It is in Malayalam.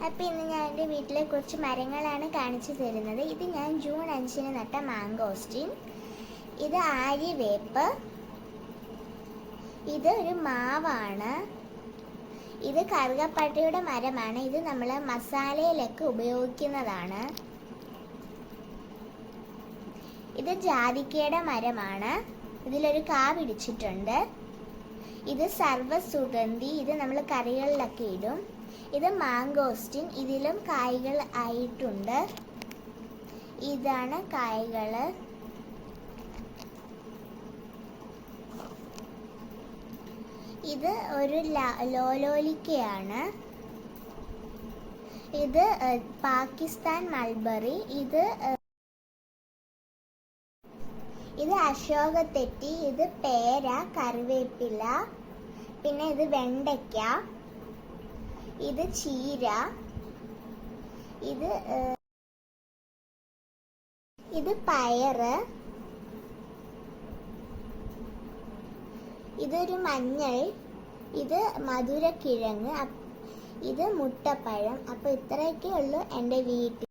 അപ്പോൾ ഇന്ന് ഞാൻ എൻ്റെ വീട്ടിലെ കുറച്ച് മരങ്ങളാണ് കാണിച്ചു തരുന്നത്. ഇത് ഞാൻ ജൂൺ 5-ന് നട്ട മാങ്കോസ്റ്റിൻ, ഇത് ആര്യവേപ്പ്, ഇത് ഒരു മാവാണ്, ഇത് കറുകപ്പട്ടയുടെ മരമാണ്. ഇത് നമ്മൾ മസാലയിലൊക്കെ ഉപയോഗിക്കുന്നതാണ്. ഇത് ജാതിക്കയുടെ മരമാണ്, ഇതിലൊരു കാ പിടിച്ചിട്ടുണ്ട്. ഇത് സർവ്വസുഗന്ധി, ഇത് നമ്മൾ കറികളിലൊക്കെ ഇടും. ഇത് മാങ്കോസ്റ്റിൻ, ഇതിലും കായ്കൾ ആയിട്ടുണ്ട്. ഇതാണ് കായ്കൾ. ഇത് ഒരു ലോലോലിക്കയാണ്. ഇത് പാകിസ്ഥാൻ മൾബറി, ഇത് അശോകത്തെറ്റി, ഇത് പേര, കറിവേപ്പില, പിന്നെ ഇത് വെണ്ടയ്ക്ക, ഇത് ചീര, ഇത് പയറ്, ഇതൊരു മഞ്ഞൾ, ഇത് മധുരക്കിഴങ്ങ്, ഇത് മുട്ടപ്പഴം. അപ്പോൾ ഇത്രയൊക്കെ ഉള്ളൂ എൻ്റെ വീട്ടിൽ.